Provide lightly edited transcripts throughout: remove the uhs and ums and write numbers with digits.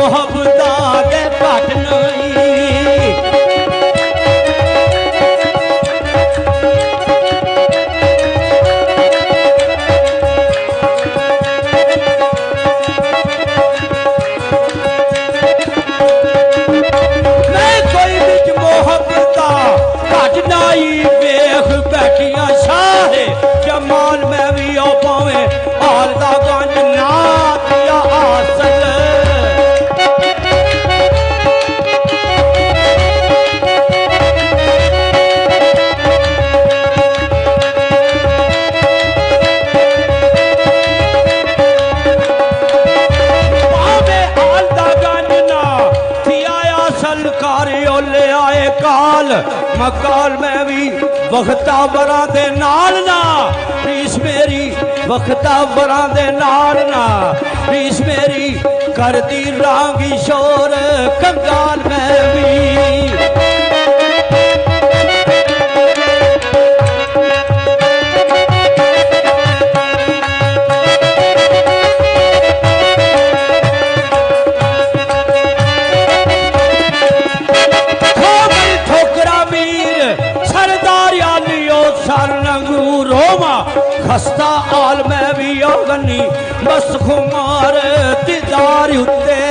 मोहब्बता के घट नहीं। मैं कोई बिच मोहब्बता घट नहीं वेख बैठिया शाहे जमाल में भी ओ पावे हाल दा गंज ना दिया आसल। मकाल में भी वक्ता बरा दे नाल ना रीस मेरी वक्ता बरा दे नाल ना रीस मेरी करती रांगी शोर कंगाल में भी। खस्ता आल में भी अगनी बस खुमार दीदार उत्ते।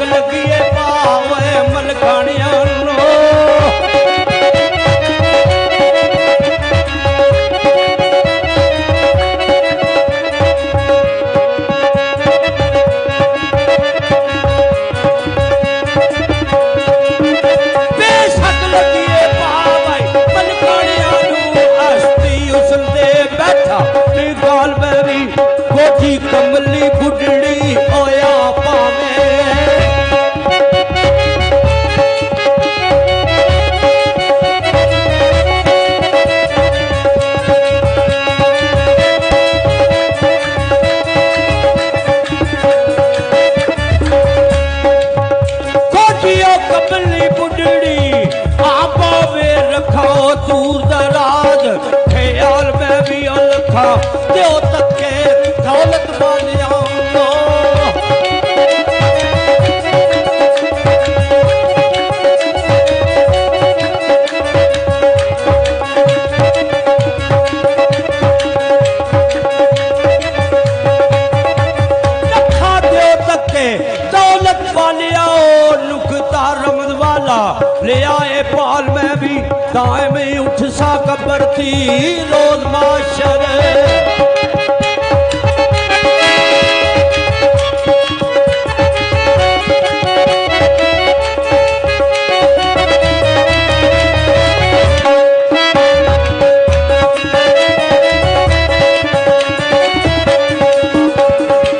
लगिए पावे मलखानिया बेशक लगिए पावे मलखानिया हस्ती उसने बैठा गाल में भी कोठी कमली बुढ़ड़ी होया पावे। दूर दराज ख्याल में भी अलखा त्यो तके दौलत वालिया रखा त्यो तके दौलत वालिया नुकता रमद वाला ले आए पाल में भी दाएं में उठ सा कब्र थी रोज माशर।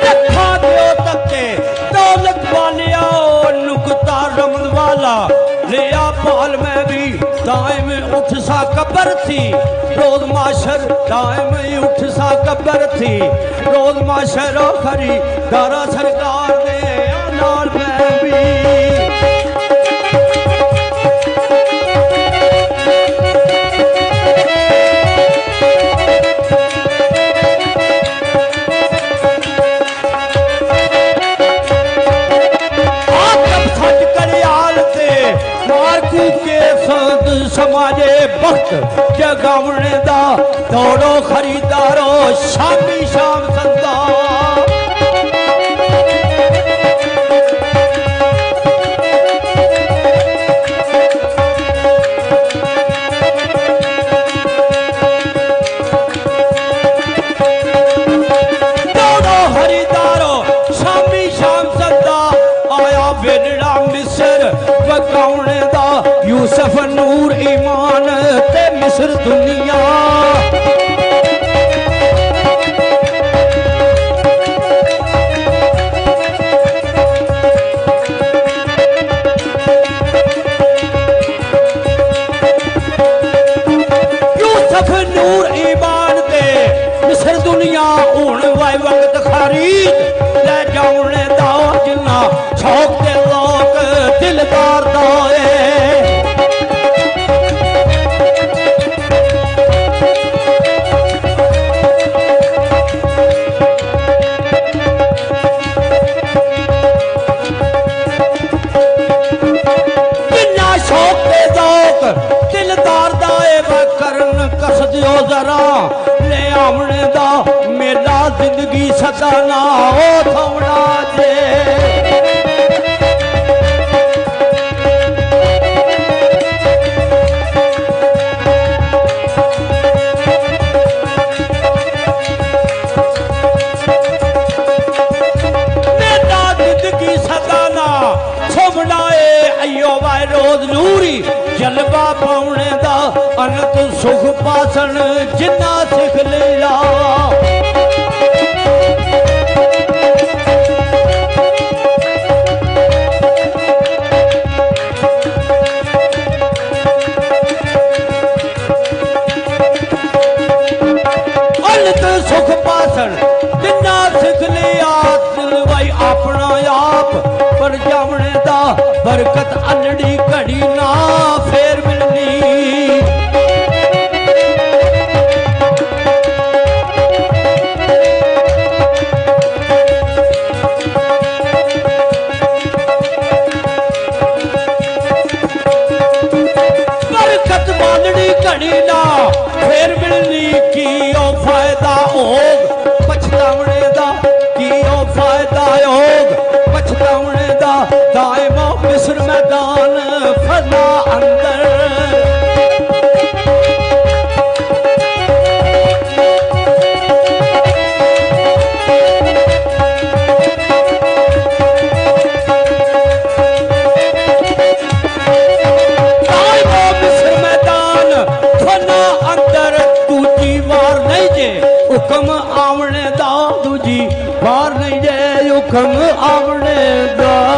रखा दो तके दौलत वालिया नुकता रमद वाला लिया पाल में भी दाएं में उठ सा कब्र थी रोज माशर। दाएं में उठ सा कब्र थी रोज माशर खरी दारा सरकार ने नाल में भी। समाजे वक्त जगावने दा दौड़ो खरीदारो शामी शाम संदा। दौड़ो खरीदारो शामी शाम संदा आया बेड़ा मिस्र बकावने दा यूसुफ नूर ईमान ते मिस्र दुनिया। नूर ईमान दे मिसर दुनिया हुण वाई वक्त खरीद ले जाने दा जिन्ना शौक दे लोग दिलदार दा जरा ले आमने दा मेरा जिंदगी सदाना ओ थोड़ा जे मेरा जिंदगी सदाना सोमनाए अयो वाई रोज नूरी जलवा पाउने दा अनंत सुख पासन जिन्ना सिख लिया अनंत सुख पासन जिन्ना सिख लिया दिलवाई अपना आप पर जावने दा बरकत अलड़ी घड़ी ना फेर मिलनी घड़ी ना फिर मिलनी की ओ फायदा होग पछतावने दा की ओ फायदा होग पछतावने दा दायम मिस्र मैदान फना अंदर हुक्म आवने दा दूजी बार नहीं जे हुक्म आवने दा